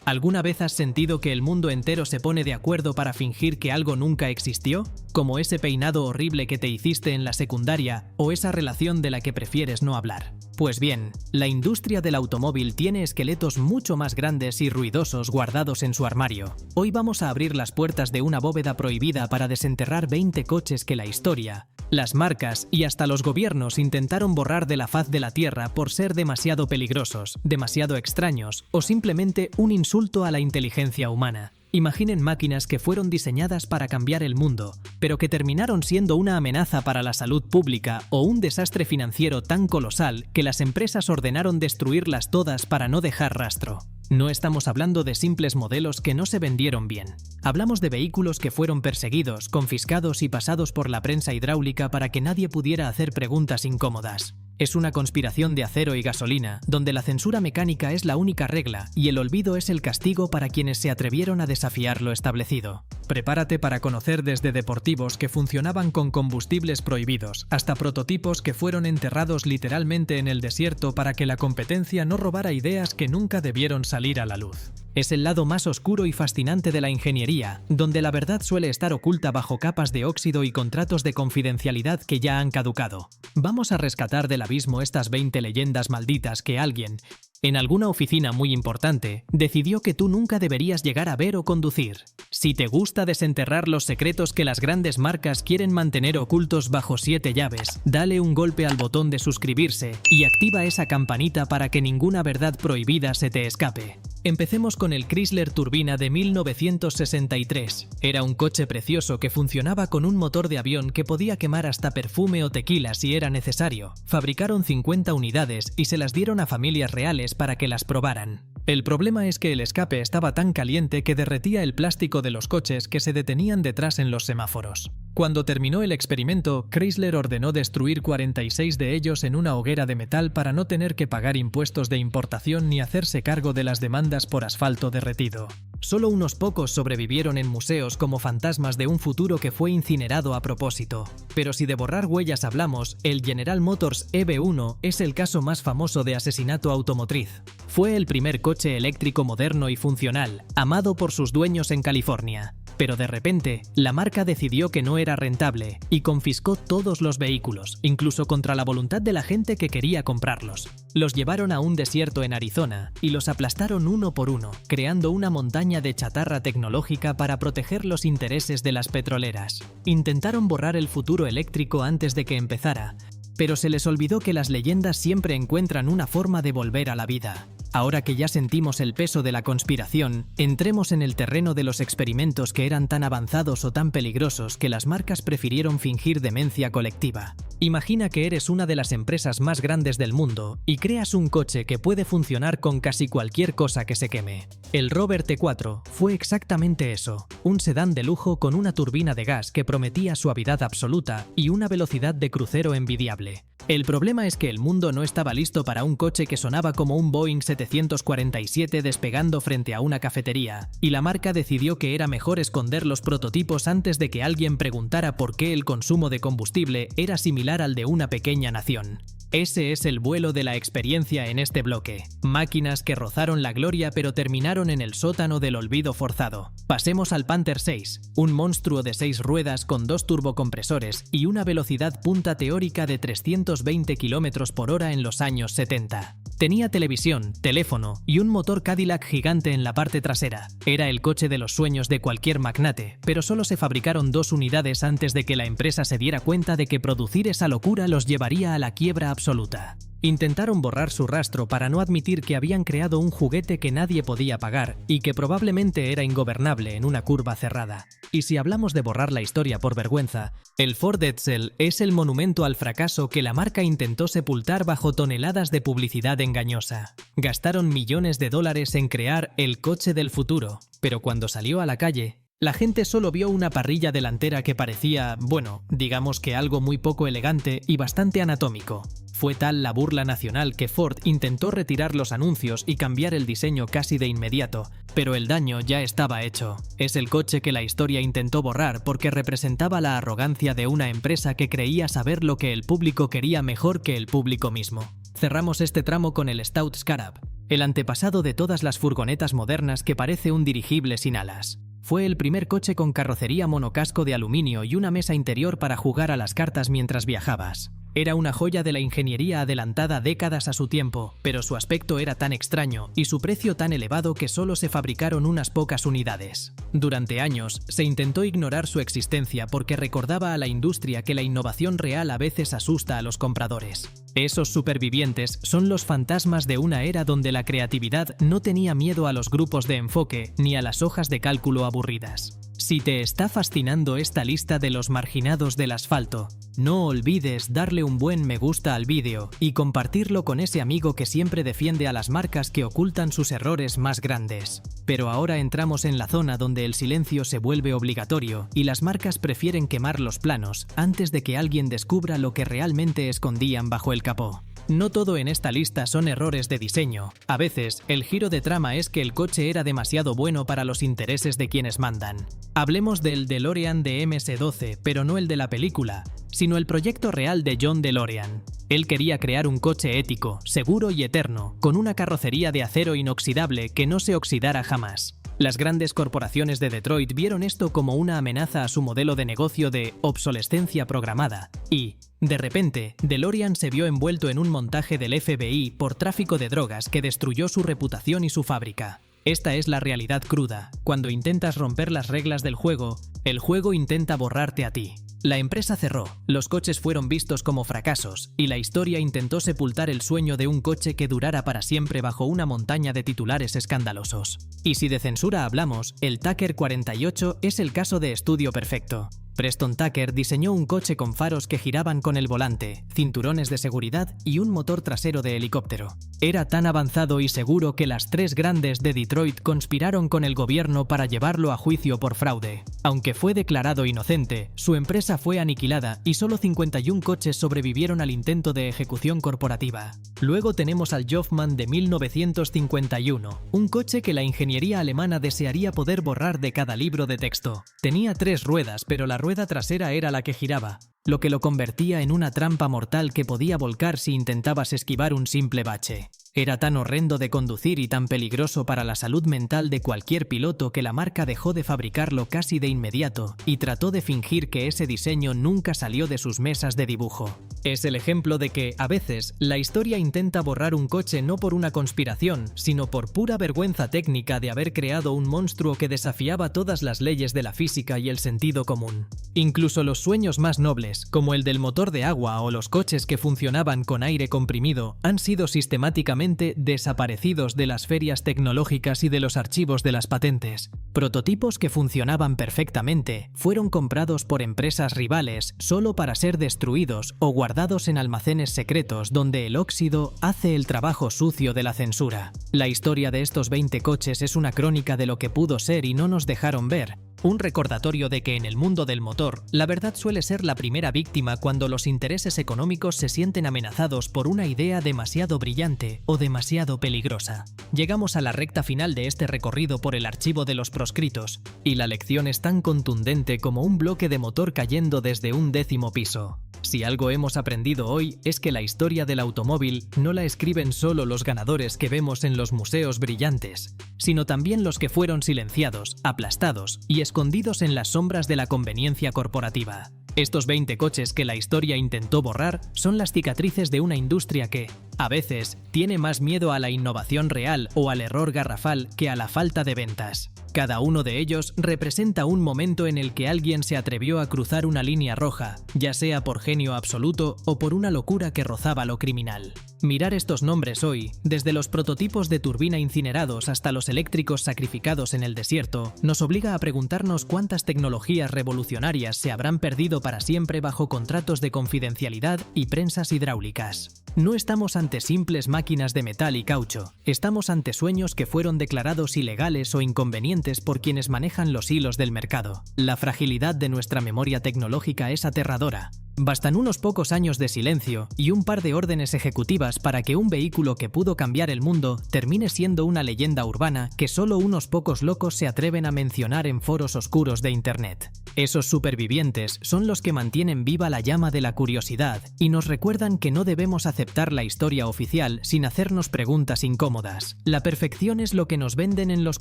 ¿Alguna vez has sentido que el mundo entero se pone de acuerdo para fingir que algo nunca existió? Como ese peinado horrible que te hiciste en la secundaria o esa relación de la que prefieres no hablar. Pues bien, la industria del automóvil tiene esqueletos mucho más grandes y ruidosos guardados en su armario. Hoy vamos a abrir las puertas de una bóveda prohibida para desenterrar 20 coches que la historia, las marcas y hasta los gobiernos intentaron borrar de la faz de la Tierra por ser demasiado peligrosos, demasiado extraños o simplemente un insulto a la inteligencia humana. Imaginen máquinas que fueron diseñadas para cambiar el mundo, pero que terminaron siendo una amenaza para la salud pública o un desastre financiero tan colosal que las empresas ordenaron destruirlas todas para no dejar rastro. No estamos hablando de simples modelos que no se vendieron bien. Hablamos de vehículos que fueron perseguidos, confiscados y pasados por la prensa hidráulica para que nadie pudiera hacer preguntas incómodas. Es una conspiración de acero y gasolina, donde la censura mecánica es la única regla y el olvido es el castigo para quienes se atrevieron a desafiar lo establecido. Prepárate para conocer desde deportivos que funcionaban con combustibles prohibidos, hasta prototipos que fueron enterrados literalmente en el desierto para que la competencia no robara ideas que nunca debieron salir a la luz. Es el lado más oscuro y fascinante de la ingeniería, donde la verdad suele estar oculta bajo capas de óxido y contratos de confidencialidad que ya han caducado. Vamos a rescatar del abismo estas 20 leyendas malditas que alguien, en alguna oficina muy importante, decidió que tú nunca deberías llegar a ver o conducir. Si te gusta desenterrar los secretos que las grandes marcas quieren mantener ocultos bajo 7 llaves, dale un golpe al botón de suscribirse y activa esa campanita para que ninguna verdad prohibida se te escape. Empecemos con el Chrysler Turbina de 1963. Era un coche precioso que funcionaba con un motor de avión que podía quemar hasta perfume o tequila si era necesario. Fabricaron 50 unidades y se las dieron a familias reales para que las probaran. El problema es que el escape estaba tan caliente que derretía el plástico de los coches que se detenían detrás en los semáforos. Cuando terminó el experimento, Chrysler ordenó destruir 46 de ellos en una hoguera de metal para no tener que pagar impuestos de importación ni hacerse cargo de las demandas por asfalto derretido. Solo unos pocos sobrevivieron en museos como fantasmas de un futuro que fue incinerado a propósito. Pero si de borrar huellas hablamos, el General Motors EV1 es el caso más famoso de asesinato automotriz. Fue el primer coche eléctrico moderno y funcional, amado por sus dueños en California. Pero de repente, la marca decidió que no era rentable y confiscó todos los vehículos, incluso contra la voluntad de la gente que quería comprarlos. Los llevaron a un desierto en Arizona y los aplastaron uno por uno, creando una montaña de chatarra tecnológica para proteger los intereses de las petroleras. Intentaron borrar el futuro eléctrico antes de que empezara, pero se les olvidó que las leyendas siempre encuentran una forma de volver a la vida. Ahora que ya sentimos el peso de la conspiración, entremos en el terreno de los experimentos que eran tan avanzados o tan peligrosos que las marcas prefirieron fingir demencia colectiva. Imagina que eres una de las empresas más grandes del mundo y creas un coche que puede funcionar con casi cualquier cosa que se queme. El Rover T4 fue exactamente eso, un sedán de lujo con una turbina de gas que prometía suavidad absoluta y una velocidad de crucero envidiable. El problema es que el mundo no estaba listo para un coche que sonaba como un Boeing 747 despegando frente a una cafetería, y la marca decidió que era mejor esconder los prototipos antes de que alguien preguntara por qué el consumo de combustible era similar al de una pequeña nación. Ese es el vuelo de la experiencia en este bloque. Máquinas que rozaron la gloria pero terminaron en el sótano del olvido forzado. Pasemos al Panther 6, un monstruo de 6 ruedas con 2 turbocompresores y una velocidad punta teórica de 320 km/h en los años 70. Tenía televisión, teléfono y un motor Cadillac gigante en la parte trasera. Era el coche de los sueños de cualquier magnate, pero solo se fabricaron 2 unidades antes de que la empresa se diera cuenta de que producir esa locura los llevaría a la quiebra absoluta. Intentaron borrar su rastro para no admitir que habían creado un juguete que nadie podía pagar y que probablemente era ingobernable en una curva cerrada. Y si hablamos de borrar la historia por vergüenza, el Ford Edsel es el monumento al fracaso que la marca intentó sepultar bajo toneladas de publicidad engañosa. Gastaron millones de dólares en crear el coche del futuro, pero cuando salió a la calle, la gente solo vio una parrilla delantera que parecía, bueno, digamos que algo muy poco elegante y bastante anatómico. Fue tal la burla nacional que Ford intentó retirar los anuncios y cambiar el diseño casi de inmediato, pero el daño ya estaba hecho. Es el coche que la historia intentó borrar porque representaba la arrogancia de una empresa que creía saber lo que el público quería mejor que el público mismo. Cerramos este tramo con el Stout Scarab. el antepasado de todas las furgonetas modernas que parece un dirigible sin alas. Fue el primer coche con carrocería monocasco de aluminio y una mesa interior para jugar a las cartas mientras viajabas. Era una joya de la ingeniería adelantada décadas a su tiempo, pero su aspecto era tan extraño y su precio tan elevado que solo se fabricaron unas pocas unidades. Durante años, se intentó ignorar su existencia porque recordaba a la industria que la innovación real a veces asusta a los compradores. Esos supervivientes son los fantasmas de una era donde la creatividad no tenía miedo a los grupos de enfoque ni a las hojas de cálculo aburridas. Si te está fascinando esta lista de los marginados del asfalto, no olvides darle un buen me gusta al vídeo y compartirlo con ese amigo que siempre defiende a las marcas que ocultan sus errores más grandes. Pero ahora entramos en la zona donde el silencio se vuelve obligatorio y las marcas prefieren quemar los planos antes de que alguien descubra lo que realmente escondían bajo el capó. No todo en esta lista son errores de diseño. A veces, el giro de trama es que el coche era demasiado bueno para los intereses de quienes mandan. Hablemos del DeLorean de MS-12, pero no el de la película, sino el proyecto real de John DeLorean. Él quería crear un coche ético, seguro y eterno, con una carrocería de acero inoxidable que no se oxidara jamás. Las grandes corporaciones de Detroit vieron esto como una amenaza a su modelo de negocio de obsolescencia programada y, de repente, DeLorean se vio envuelto en un montaje del FBI por tráfico de drogas que destruyó su reputación y su fábrica. Esta es la realidad cruda. Cuando intentas romper las reglas del juego, el juego intenta borrarte a ti. La empresa cerró, los coches fueron vistos como fracasos y la historia intentó sepultar el sueño de un coche que durara para siempre bajo una montaña de titulares escandalosos. Y si de censura hablamos, el Tucker 48 es el caso de estudio perfecto. Preston Tucker diseñó un coche con faros que giraban con el volante, cinturones de seguridad y un motor trasero de helicóptero. Era tan avanzado y seguro que las tres grandes de Detroit conspiraron con el gobierno para llevarlo a juicio por fraude. Aunque fue declarado inocente, su empresa fue aniquilada y solo 51 coches sobrevivieron al intento de ejecución corporativa. Luego tenemos al Hoffmann de 1951, un coche que la ingeniería alemana desearía poder borrar de cada libro de texto. Tenía 3 ruedas, pero la rueda trasera era la que giraba, lo que lo convertía en una trampa mortal que podía volcar si intentabas esquivar un simple bache. Era tan horrendo de conducir y tan peligroso para la salud mental de cualquier piloto que la marca dejó de fabricarlo casi de inmediato y trató de fingir que ese diseño nunca salió de sus mesas de dibujo. Es el ejemplo de que, a veces, la historia intenta borrar un coche no por una conspiración, sino por pura vergüenza técnica de haber creado un monstruo que desafiaba todas las leyes de la física y el sentido común. Incluso los sueños más nobles, como el del motor de agua o los coches que funcionaban con aire comprimido, han sido sistemáticamente desaparecidos de las ferias tecnológicas y de los archivos de las patentes. Prototipos que funcionaban perfectamente fueron comprados por empresas rivales solo para ser destruidos o guardados en almacenes secretos donde el óxido hace el trabajo sucio de la censura. La historia de estos 20 coches es una crónica de lo que pudo ser y no nos dejaron ver. Un recordatorio de que en el mundo del motor, la verdad suele ser la primera víctima cuando los intereses económicos se sienten amenazados por una idea demasiado brillante o demasiado peligrosa. Llegamos a la recta final de este recorrido por el archivo de los proscritos, y la lección es tan contundente como un bloque de motor cayendo desde un 10º piso. Si algo hemos aprendido hoy es que la historia del automóvil no la escriben solo los ganadores que vemos en los museos brillantes, sino también los que fueron silenciados, aplastados y escondidos en las sombras de la conveniencia corporativa. Estos 20 coches que la historia intentó borrar son las cicatrices de una industria que, a veces, tiene más miedo a la innovación real o al error garrafal que a la falta de ventas. Cada uno de ellos representa un momento en el que alguien se atrevió a cruzar una línea roja, ya sea por genio absoluto o por una locura que rozaba lo criminal. Mirar estos nombres hoy, desde los prototipos de turbina incinerados hasta los eléctricos sacrificados en el desierto, nos obliga a preguntarnos cuántas tecnologías revolucionarias se habrán perdido para siempre bajo contratos de confidencialidad y prensas hidráulicas. No estamos ante simples máquinas de metal y caucho, estamos ante sueños que fueron declarados ilegales o inconvenientes por quienes manejan los hilos del mercado. La fragilidad de nuestra memoria tecnológica es aterradora. Bastan unos pocos años de silencio y un par de órdenes ejecutivas para que un vehículo que pudo cambiar el mundo termine siendo una leyenda urbana que solo unos pocos locos se atreven a mencionar en foros oscuros de Internet. Esos supervivientes son los que mantienen viva la llama de la curiosidad y nos recuerdan que no debemos aceptar la historia oficial sin hacernos preguntas incómodas. La perfección es lo que nos venden en los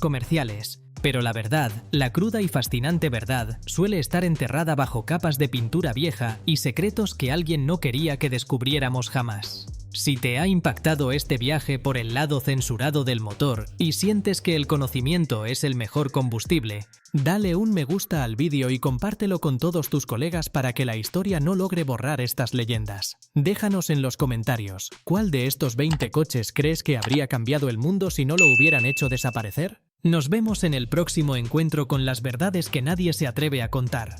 comerciales, pero la verdad, la cruda y fascinante verdad, suele estar enterrada bajo capas de pintura vieja y secretos que alguien no quería que descubriéramos jamás. Si te ha impactado este viaje por el lado censurado del motor y sientes que el conocimiento es el mejor combustible, dale un me gusta al vídeo y compártelo con todos tus colegas para que la historia no logre borrar estas leyendas. Déjanos en los comentarios, ¿cuál de estos 20 coches crees que habría cambiado el mundo si no lo hubieran hecho desaparecer? Nos vemos en el próximo encuentro con las verdades que nadie se atreve a contar.